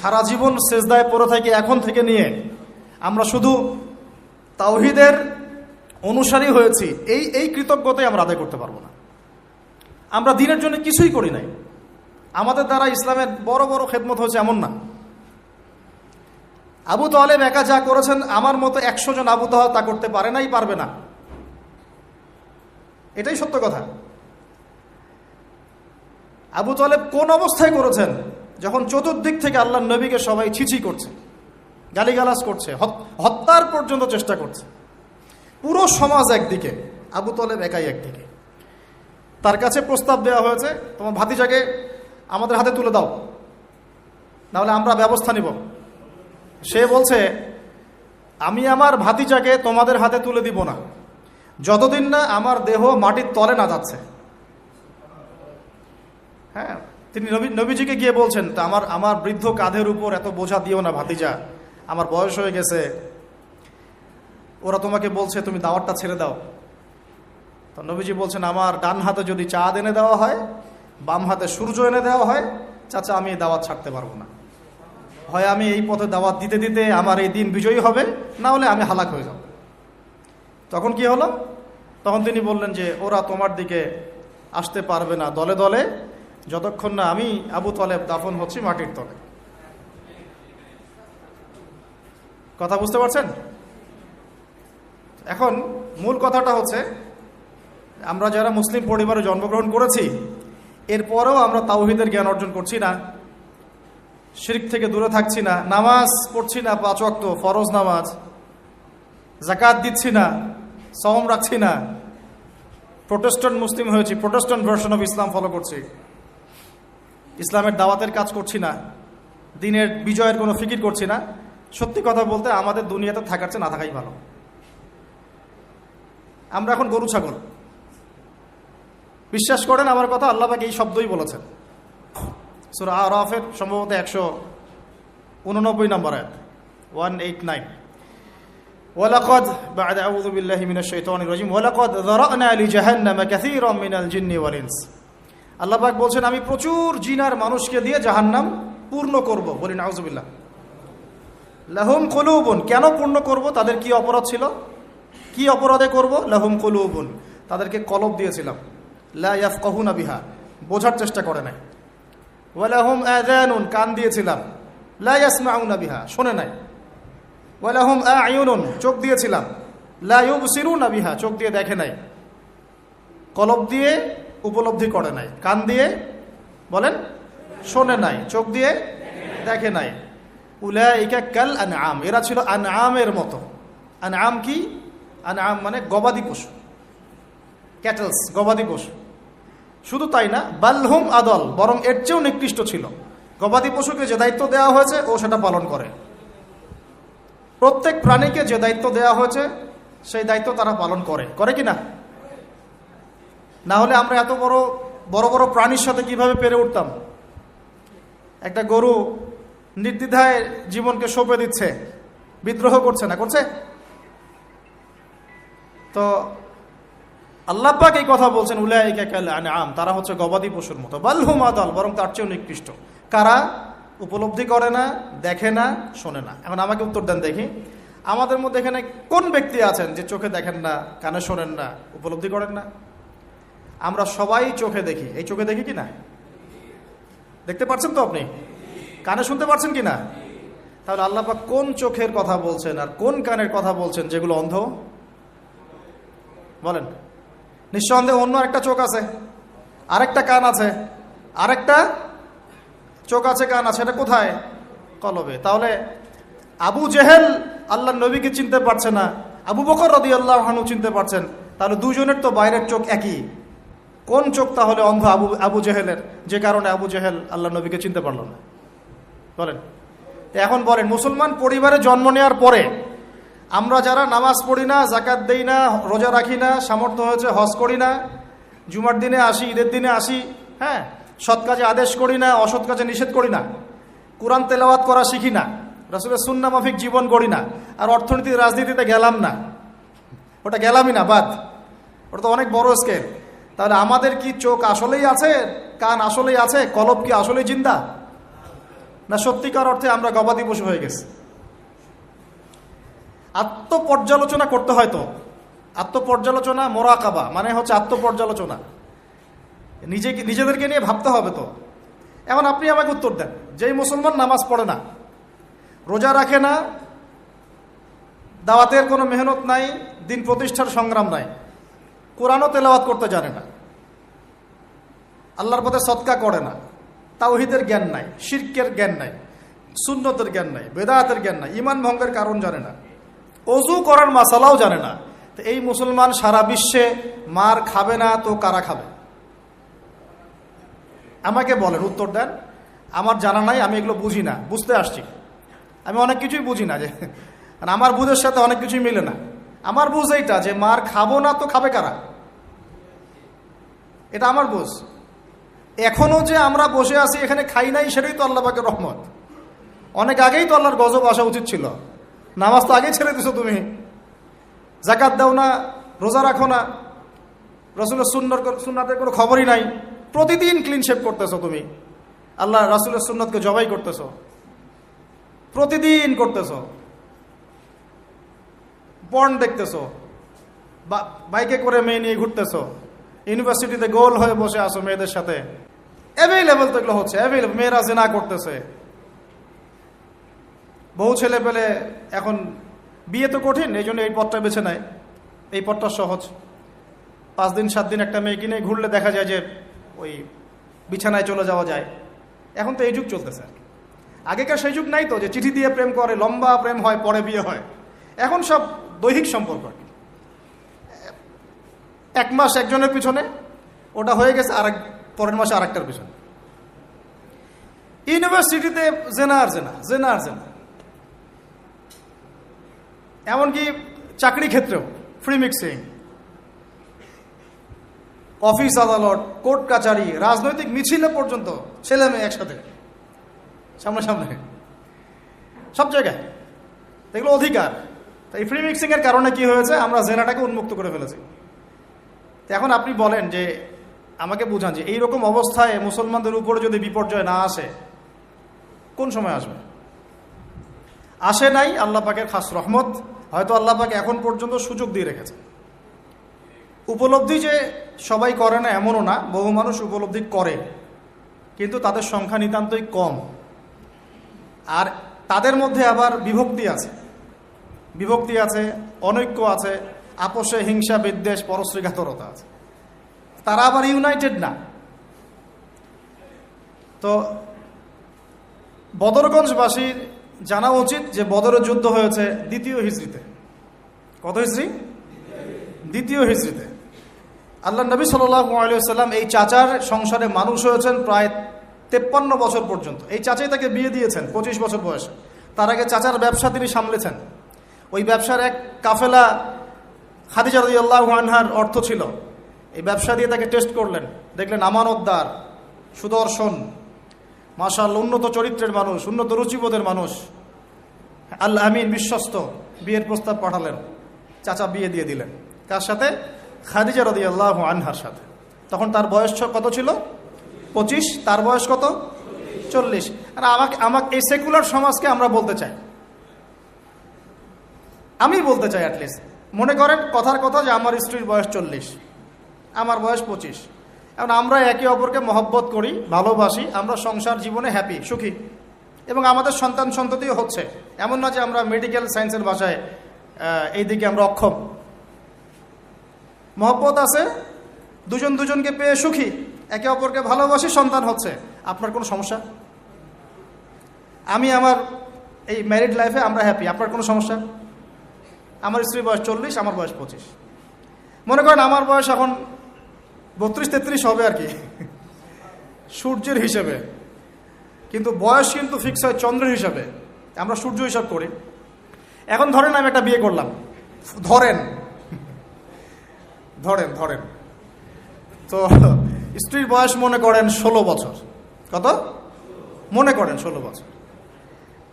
সারা জীবন সেজদায় পড়ে থাকি, এখন থেকে নিয়ে আমরা শুধু তাওহীদের অনুসারী হয়েছি, এই কৃতজ্ঞতাই আমরা আদায় করতে পারবো না। আমরা দ্বীনের জন্য কিছুই করি নাই, আমাদের দ্বারা ইসলামের বড় বড় খেদমত হয়েছে এমন না। আবু তালেব একা যা করেছেন, আমার মতো 100 জন আবু তালেব তা করতে পারে নাই, পারবে না, এটাই সত্য কথা। আবু তালেব কোন অবস্থায় করেছেন? যখন চতুর্দিক থেকে আল্লাহর নবীকে সবাই ছিছি করছে, গালিগালাজ করছে, হত্যার পর্যন্ত চেষ্টা করছে। পুরো সমাজ একদিকে, আবু তালেব একাই একদিকে। তার কাছে প্রস্তাব দেওয়া হয়েছে, তোমার ভাতিজাকে আমাদের হাতে তুলে দাও, নাহলে আমরা ব্যবস্থা নিব। সে বলছে, আমি আমার ভাতিজাকে তোমাদের হাতে তুলে দিব না যতদিন না আমার দেহ মাটির তলে না যাচ্ছে। হ্যাঁ, তিনি নবীজিকে গিয়ে বলছেন, তা আমার বৃদ্ধ কাঁধের উপর এত বোঝা দিও না ভাতিজা, আমার বয়স হয়ে গেছে, ওরা তোমাকে বলছে তুমি দাওয়াতটা ছেড়ে দাও। তো নবীজি বলছেন, আমার ডান হাতে যদি চাঁদ এনে দেওয়া হয়, বাম হাতে সূর্য এনে দেওয়া হয়, চাচা আমি এই দাওয়াত ছাড়তে পারবো না। হয় আমি এই পথে দাওয়াত দিতে দিতে আমার এই দিন বিজয়ী হবে, না হলে আমি হালাক হয়ে যাব। তখন কি হলো? তখন তিনি বললেন যে ওরা তোমার দিকে আসতে পারবে না দলে দলে, যতক্ষণ না আমি আবু তালেব দাফন হচ্ছি মাটির তলে। কথা বুঝতে পারছেন? এখন মূল কথাটা হচ্ছে, আমরা যারা মুসলিম পরিবারে জন্মগ্রহণ করেছি, এরপরেও আমরা তাওহীদের জ্ঞান অর্জন করছি না, শিরক থেকে দূরে থাকছি না, নামাজ পড়ছি না 5 ওয়াক্ত ফরজ নামাজ, যাকাত দিচ্ছি না, সওম রাখছি না, প্রোটেস্ট্যান্ট মুসলিম হয়েছি, Protestant version of Islam follow করছি, ইসলামের দাওয়াতের কাজ করছি না, দ্বীনের বিজয়ের কোনো ফিকির করছি না। সত্যি কথা বলতে আমাদের দুনিয়াতে থাকার চেয়ে না থাকাই ভালো। আমরা এখন গরু ছাগল। বিশ্বাস করেন আমার কথা, আল্লাহ পাক এই শব্দই বলেছেন সূরা আরাফের সম্ভবত 189 নম্বর আয়াত, 189। ওয়ালাকাদ বা'দা আউযু বিল্লাহি মিনাশ শাইতানির রাজিম ওয়ালাকাদ যারানা লিজাহান্নামা কাসীরাম মিনাল জিন্নি ওয়াল ইনস। আল্লাহ পাক বলছেন, আমি প্রচুর জিন আর মানুষকে দিয়ে জাহান্নাম পূর্ণ করব। বলি নাউযুবিল্লাহ। লাহুম কুলুবুন, কেন পূর্ণ করব? তাদের কি অপরাধ ছিল? কি অপরাধে করব? লাহুম কুলুবুন, তাদেরকে কলব দিয়েছিলাম, লা ইয়াফকাহুনা বিহা, বোঝার চেষ্টা করে নাই। ওয়ালাহুম আযানুন, কান দিয়েছিলাম, লা ইয়াসমাউনা বিহা, শোনে নাই। ওয়ালাহুম আ'য়ুনুন, চোখ দিয়েছিলাম, লা ইউবসিরুনা বিহা, চোখ দিয়ে দেখে নাই। কলব দিয়ে উপলব্ধি করে নাই, কান দিয়ে বলেন শোনে নাই, চোখ দিয়ে দেখে নাই। উলাইকা কাল আনআম, এরা ছিল আনআমের মতো। আনআম কি? আনআম মানে গবাদি পশু, ক্যাটেলস, গবাদি পশু। শুধু তাই না, বালহুম আদল, বরং এর চেয়েও নিকৃষ্ট ছিল। গবাদি পশুকে যে দায়িত্ব দেওয়া হয়েছে ও সেটা পালন করে। প্রত্যেক প্রাণীকে যে দায়িত্ব দেওয়া হয়েছে সেই দায়িত্ব তারা পালন করে, করে কি না? না হলে আমরা এত বড় বড় বড় প্রাণীর সাথে কিভাবে পেরে উঠতাম? একটা গরু নির্দ্বিধায় জীবনকে সঁপে দিচ্ছে, বিদ্রোহ করছে না, করছে? তো আল্লাহ পাক এই কথা বলছেন, উলাইকা কাল আনআম, তারা হচ্ছে গবাদি পশুর মতো। বালহুম আদাল, বরং তার চেয়েও নিকৃষ্ট। কারা? উপলব্ধি করে না, দেখে না, শোনে না। এখন আমাকে উত্তর দেন দেখি, আমাদের মধ্যে এখানে কোন ব্যক্তি আছেন যে চোখে দেখেন না, কানে শোনেন না, উপলব্ধি করেন না? আমরা সবাই চোখে দেখি। এই চোখে দেখি কি না? দেখতে পাচ্ছেন তো আপনি? কানে শুনতে পাচ্ছেন কি না? তাহলে আল্লাহ পাক কোন চোখের কথা বলছেন আর কোন কানের কথা বলছেন যেগুলো অন্ধ? বলেন। নিঃসন্দেহে অন্য একটা চোখ আছে, আরেকটা কান আছে, আরেকটা চোখ আছে, কান আছে, এটা কোথায়? কলবে। তাহলে আবু জেহেল আল্লাহর নবীকে চিনতে পারছে না, আবু বকর রাদিয়াল্লাহু আনহু চিনতে পারছেন, তাহলে দুজনের তো বাইরের চোখ একই। কোন চোখ তাহলে অন্ধ আবু জেহেলের, যে কারণে আবু জেহেল আল্লাহর নবীকে চিনতে পারল না? বলেন। এখন বলেন, মুসলমান পরিবারে জন্ম নেওয়ার পরে আমরা যারা নামাজ পড়ি না, যাকাত দেই না, রোজা রাখি না, সামর্থ্য হয়েছে হজ করি না, জুমার দিনে আসি, ঈদের দিনে আসি, হ্যাঁ, সৎ কাজে আদেশ করি না, অসৎ কাজে নিষেধ করি না, কোরআন তেলাওয়াত করা শিখি না, রাসূলের সুন্নাহ মাফিক জীবন গড়ি না, আর অর্থনীতি রাজনীতিতে গেলাম না, ওটা গেলামই না, বাদ, ওটা তো অনেক বড় স্কেল। তাহলে আমাদের কি চোখ আসলেই আছে, কান আসলেই আছে, কলব কি আসলেই জিন্দা? না সত্যিকার অর্থে আমরা গবাদি পশু হয়ে গেছি? আত্মপর্যালোচনা করতে হয় তো। আত্মপর্যালোচনা, মোরাকাবা মানে হচ্ছে আত্মপর্যালোচনা, নিজেদেরকে নিয়ে ভাবতে হবে তো। এখন আপনি আমাকে উত্তর দেন, যেই মুসলমান নামাজ পড়ে না, রোজা রাখে না, দাওয়াতের কোনো মেহনত নাই, দিন প্রতিষ্ঠার সংগ্রাম নাই, কোরআনও তেলাওয়াত করতে জানে না, আল্লাহর পথে সদকা করে না, তাওহীদের জ্ঞান নাই, শিরকের জ্ঞান নাই, সুন্নতের জ্ঞান নাই, বেদাতের জ্ঞান নাই, ঈমান ভঙ্গের কারণ জানে না, ওযু করার মাসালাও জানে না, তো এই মুসলমান সারা বিশ্বে মার খাবে না তো কারা খাবে? আমাকে বলেন, উত্তর দেন। আমার জানা নাই, আমি এগুলো বুঝি না, বুঝতে আসছি। আমি অনেক কিছুই বুঝি না, যে আমার বুঝের সাথে অনেক কিছুই মিলে না। আমার বুঝ এইটা যে মার খাবো না তো খাবে কারা, এটা আমার বুঝ। এখনো যে আমরা বসে আছি এখানে খাই নাই, সেটাই তো আল্লাহ পাকের রহমত। অনেক আগেই তো আল্লাহর গজব আসা উচিত ছিল। নামাজ তো আগেই ছেড়ে দিছো তুমি, যাকাত দাও না, রোজা রাখো না, রসুলের সুন্নাতের কোনো খবরই নাই, প্রতিদিন ক্লিন শেভ করতেছো তুমি, আল্লাহ রাসূলের সুন্নতকে জবাই করতেছো, প্রতিদিন করতেছো, পর্ন দেখতেছো, বাইকে করে মেয়ে নিয়ে ঘুরতেছো, ইউনিভার্সিটিতে গোল হয়ে বসে আসো মেয়েদের সাথে, অ্যাভেলেবল তো এগুলো হচ্ছে, অ্যাভেলেবল। মেয়েরা জিনা করতেছে, বহু ছেলে পেলে এখন বিয়ে তো কঠিন, এই জন্য এই পথটা বেছে নেয়, এই পথটা সহজ। 5 দিন 7 দিন একটা মেয়েকে নিয়ে ঘুরলে দেখা যায় যে ওই বিছানায় চলে যাওয়া যায়। এখন তো এই যুগ চলতেছে। আগেকার সেই যুগ নাই তো, যে চিঠি দিয়ে প্রেম করে, লম্বা প্রেম হয়, পরে বিয়ে হয়। এখন সব দৈহিক সম্পর্ক, 1 মাস একজনের পিছনে, ওটা হয়ে গেছে আর পরের মাসে আরেকটার পিছনে। ইউনিভার্সিটিতে জেনা আর জেনা, জেনা আর জেনা, এমনকি চাকরি ক্ষেত্রেও ফ্রি মিক্সিং, অফিস আদালত, কোর্ট কাচারি, রাজনৈতিক মিছিলে পর্যন্ত ছেলে মেয়ে একসাথে সামনে সব জায়গায়, এগুলো অধিকার। এই ফ্রি মিক্সিং এর কারণে কি হয়েছে, আমরা জেনাটাকে উন্মুক্ত করে ফেলেছি। এখন আপনি বলেন, যে আমাকে বুঝান, যে এইরকম অবস্থায় মুসলমানদের উপরে যদি বিপর্যয় না আসে, কোন সময় আসবে? আসে নাই, আল্লাহ পাকের খাস রহমত। হয়তো আল্লাহ পাক এখন পর্যন্ত সুযোগ দিয়ে রেখেছে। উপলব্ধি যে সবাই করে না এমনও না, বহু মানুষ উপলব্ধি করে, কিন্তু তাদের সংখ্যা নিতান্তই কম। আর তাদের মধ্যে আবার বিভক্তি আছে, অনৈক্য আছে, আপোষে হিংসা, বিদ্বেষ, পরশ্রীঘাতরতা আছে। তারা আবার ইউনাইটেড না। তো বদরগঞ্জবাসীর জানা উচিত যে বদরের যুদ্ধ হয়েছে 2য় হিজরিতে। কত হিজরি? 2য় হিজরিতে। আল্লাহ নবী সাল্লাল্লাহু আলাইহি ওয়াসাল্লাম এই চাচার সংসারে মানুষ হয়েছেন প্রায় 53 বছর পর্যন্ত। এই চাচাই তাকে বিয়ে দিয়েছেন 25 বছর বয়সে। তার আগে চাচার ব্যবসা তিনি সামলেছেন। ওই ব্যবসার এক কাফেলা খাদিজা রাদিয়াল্লাহু আনহার অর্থ ছিল। এই ব্যবসা দিয়ে তাকে টেস্ট করলেন, দেখলেন আমানতদার, সুদর্শন, মাশাআল্লাহ উন্নত চরিত্রের মানুষ, উন্নত রুচিবোধের মানুষ, আল্লাহ আমিন, বিশ্বস্ত। বিয়ের প্রস্তাব পাঠালেন, চাচা বিয়ে দিয়ে দিলেন। কার সাথে? খাদিজা রাদিয়াল্লাহু আনহার সাথে। তখন তার বয়স কত ছিল? 25। তার বয়স কত? 40। আর আমাকে এই সেকুলার সমাজকে আমরা বলতে চাই, আমি বলতে চাই, অ্যাটলিস্ট মনে করেন কথার কথা যে আমার স্ত্রীর বয়স 40, আমার বয়স 25। এখন আমরা একে অপরকে মহব্বত করি, ভালোবাসি, আমরা সংসার জীবনে হ্যাপি, সুখী, এবং আমাদের সন্তান সন্ততিও হচ্ছে। এমন না যে আমরা মেডিকেল সায়েন্সের ভাষায় এই দিকে আমরা অক্ষম। মহব্বত আছে, দুজনকে পেয়ে সুখী, একে অপরকে ভালোবাসি, সন্তান হচ্ছে। আপনার কোনো সমস্যা? আমি আমার এই ম্যারিড লাইফে আমরা হ্যাপি, আপনার কোনো সমস্যা? আমার স্ত্রীর বয়স 40, আমার বয়স 25। মনে করেন আমার বয়স এখন 32-33 হবে আর কি, সূর্যের হিসেবে, কিন্তু বয়স কিন্তু ফিক্স হয় চন্দ্রের হিসাবে। আমরা সূর্য হিসাব করি। এখন ধরেন আমি একটা বিয়ে করলাম, ধরেন তো স্ত্রীর বয়স মনে করেন 16 বছর। কত? মনে করেন 16 বছর।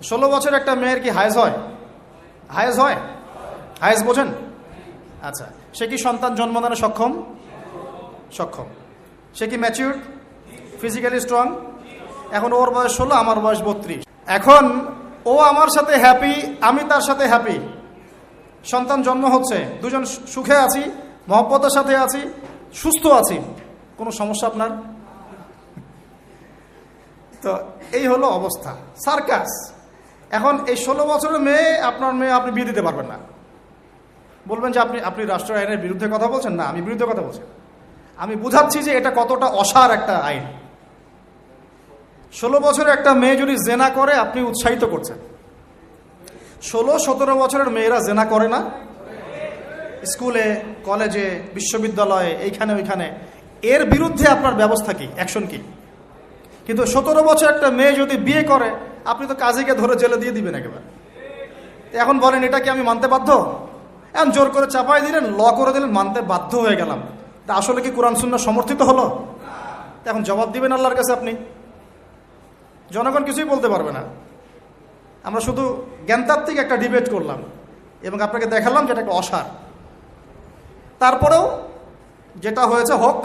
16 বছর একটা মেয়ের কি হায়েজ হয়? হায়েজ বোঝেন? আচ্ছা, সে কি সন্তান জন্মদানে সক্ষম? সে কি ম্যাচিউরড, ফিজিক্যালি স্ট্রং? এখন ওর বয়স 16, আমার বয়স 32। এখন ও আমার সাথে হ্যাপি, আমি তার সাথে হ্যাপি, সন্তান জন্ম হচ্ছে, দুজন সুখে আছি, মহব্বতের সাথে আছি, সুস্থ আছি, কোনো সমস্যা আপনার? তো এই হলো অবস্থা, সার্কাস। এখন এই 16 বছরের মেয়ে, আপনার মেয়ে, আপনি বিয়ে দিতে পারবেন না। বলবেন যে আপনি রাষ্ট্র আইনের বিরুদ্ধে কথা বলছেন। না, আমি বিরুদ্ধে কথা বলছি। আমি বুঝাচ্ছি যে এটা কতটা অসার একটা আইন। 16 বছরের একটা মেয়ে যদি জেনা করে, আপনি উৎসাহিত করছেন। 16-17 বছরের মেয়েরা জেনা করে না? স্কুলে, কলেজে, বিশ্ববিদ্যালয়ে, এইখানে ওইখানে। এর বিরুদ্ধে আপনার ব্যবস্থা কি, অ্যাকশন কি? কিন্তু 17 বছর একটা মেয়ে যদি বিয়ে করে, আপনি তো কাজীকে ধরে জেলে দিয়ে দিবেন একেবারে। এখন বলেন এটা কি আমি মানতে বাধ্য? এখন জোর করে চাপাই দিলেন, ল করে দিলেন, মানতে বাধ্য হয়ে গেলাম। তা আসলে কি কোরআন সুন্নাহ সমর্থিত হলো? এখন জবাব দিবেন আল্লাহর কাছে আপনি। জনগণ কিছুই বলতে পারবে না। আমরা শুধু জ্ঞানতাত্ত্বিক একটা ডিবেট করলাম এবং আপনাকে দেখালাম যেটা একটা অসার। তারপরেও যেটা হয়েছে হোক,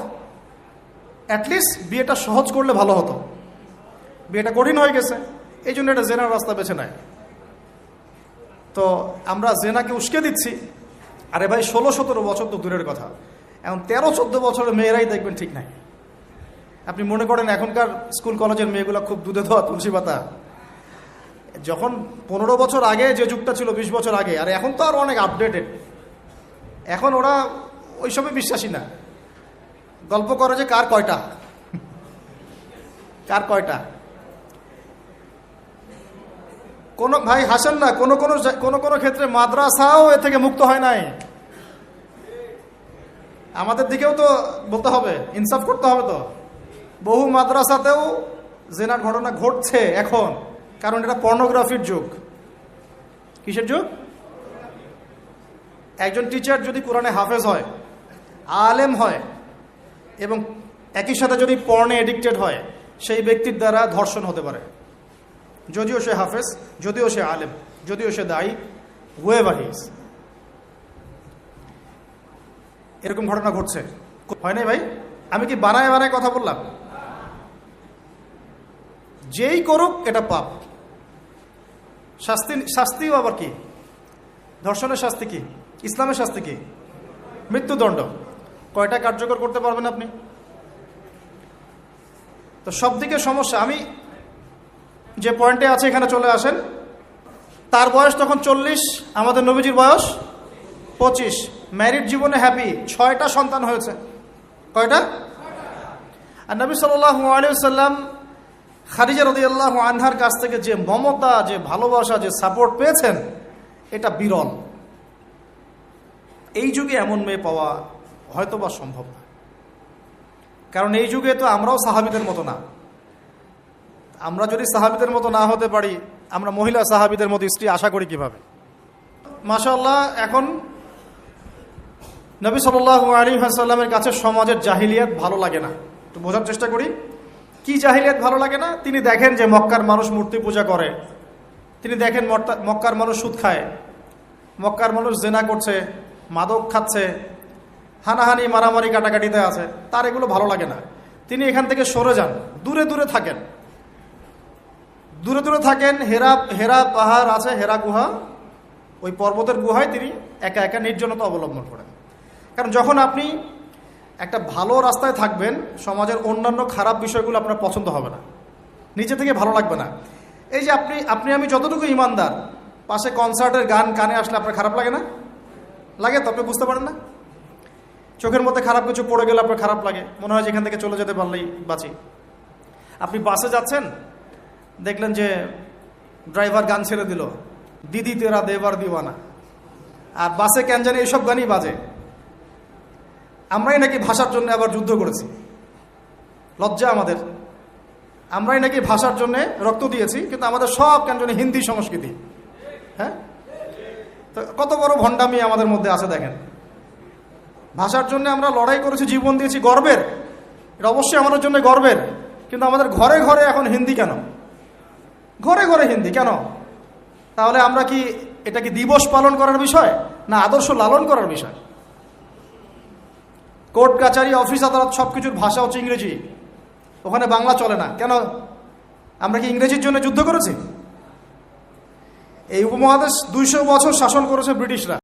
অ্যাটলিস্ট বিয়েটা সহজ করলে ভালো হতো। বিয়েটা কঠিন হয়ে গেছে, এই জন্য এটা জেনার রাস্তা বেছে নেয়। তো আমরা জেনাকে উস্কে দিচ্ছি। আরে ভাই, 16-17 বছর তো দূরের কথা, এখন 13-14 বছরের মেয়েরাই দেখবেন ঠিক নাই। আপনি মনে করেন এখনকার স্কুল কলেজের মেয়েগুলো খুব দুধে ধোয়া তুলসী পাতা? যখন 15 বছর আগে যে যুগটা ছিল, 20 বছর আগে, আর এখন তো আর অনেক আপডেটেড। এখন ওরা ওইসবে বিশ্বাসী না। গল্প করে যে কার কয়টা, কার কয়টা। কোন ভাই হাসেন না, কোন কোন ক্ষেত্রে মাদ্রাসাও এ থেকে মুক্ত হয় নাই। আমাদের দিকেও তো বলতে হবে, ইনসাফ করতে হবে। তো বহু মাদ্রাসাতেও জেনার ঘটনা ঘটছে এখন, কারণ এটা পর্নোগ্রাফির যুগ। কিসের যুগ? একজন টিচার যদি কোরআনে হাফেজ হয়, আলেম হয়, এবং একই সাথে যদি পর্নে এডিক্টেড হয়, সেই ব্যক্তির দ্বারা ধর্ষণ হতে পারে। যদিও সে হাফেজ, যদিও সে আলেম, যদিও সে দায়ী, হুয়েভার হি ইজ। এরকম ঘটনা ঘটছে, হয় নাই ভাই? আমি কি বানায় বানায় কথা বললাম? যেই করুক এটা পাপ। শাস্তিও আবার কি? ধর্ষণের শাস্তি কি? ইসলামের শাস্তি কি? মৃত্যুদণ্ড। কয়টা কার্যকর করতে পারবেন আপনি? তো সব দিকে সমস্যা। আমি যে পয়েন্টে আছে এখানে চলে আসেন। তার বয়স তখন 40, আমাদের নবীজির বয়স 25। ম্যারিড জীবনে হ্যাপি, 6টা সন্তান হয়েছে। কয়টা? আর নবী সাল্লাল্লাহু আলাইহি ওয়াসাল্লাম খাদিজা রাদিয়াল্লাহু আনহার কাছ থেকে যে মমতা, যে ভালোবাসা, যে সাপোর্ট পেয়েছেন, এটা বিরল। এই যুগে এমন মেয়ে পাওয়া হয়তো বা সম্ভব না, কারণ এই যুগে তো আমরাও সাহাবীদের মতো না। আমরা যদি সাহাবীদের মতো না হতে পারি, আমরা মহিলা সাহাবীদের মতো স্ত্রী আশা করি কিভাবে? মাশাআল্লাহ। এখন নবী সাল্লাল্লাহু আলাইহি ওয়াসাল্লামের কাছে সমাজের জাহিলিয়াত ভালো লাগে না। তো বোঝার চেষ্টা করি, কি জাহিলিয়াত ভালো লাগে না? তিনি দেখেন যে মক্কার মানুষ মূর্তি পূজা করে, তিনি দেখেন মক্কার মানুষ সুদ খায়, মক্কার মানুষ জেনা করছে, মাদক খাচ্ছে, হানাহানি, মারামারি, কাটাকাটিতে আছে। তার এগুলো ভালো লাগে না। তিনি এখান থেকে সরে যান, দূরে দূরে থাকেন, দূরে দূরে থাকেন। হেরা পাহাড় আছে, হেরা গুহা, ওই পর্বতের গুহায় তিনি একা একা নির্জনতা অবলম্বন করেন। কারণ যখন আপনি একটা ভালো রাস্তায় থাকবেন, সমাজের অন্যান্য খারাপ বিষয়গুলো আপনার পছন্দ হবে না, নিচে থেকে ভালো লাগবে না। এই যে আপনি আমি যতটুকু ইমানদার, পাশে কনসার্টের গান কানে আসলে আপনার খারাপ লাগে না? লাগে তো, আপনি বুঝতে পারেন না? চোখের মধ্যে খারাপ কিছু পড়ে গেলে আপনার খারাপ লাগে, মনে হয় যে এখান থেকে চলে যেতে পারলেই বাঁচি। আপনি বাসে যাচ্ছেন, দেখলেন যে ড্রাইভার গান ছেড়ে দিল, দিদি তেরা দেবার দিওয়ানা, আর বাসে কেন জানি এইসব গানই বাজে। আমরাই নাকি ভাষার জন্য আবার যুদ্ধ করেছি, লজ্জা আমাদের। আমরাই নাকি ভাষার জন্য রক্ত দিয়েছি, কিন্তু আমাদের সব কেন জানি হিন্দি সংস্কৃতি। হ্যাঁ, তো কত বড় ভণ্ডামি আমাদের মধ্যে আছে দেখেন। ভাষার জন্য আমরা লড়াই করেছি, জীবন দিয়েছি, গর্বের। এটা অবশ্যই আমাদের জন্য গর্বের, কিন্তু আমাদের ঘরে ঘরে এখন হিন্দি কেন? ঘরে ঘরে হিন্দি কেন? তাহলে আমরা কি এটা কি দিবস পালন করার বিষয়, না আদর্শ লালন করার বিষয়? কোর্ট কাচারি, অফিস আদালত, সবকিছুর ভাষা হচ্ছে ইংরেজি, ওখানে বাংলা চলে না কেন? আমরা কি ইংরেজির জন্য যুদ্ধ করেছি? এই উপমহাদেশ 200 বছর শাসন করেছে ব্রিটিশরা।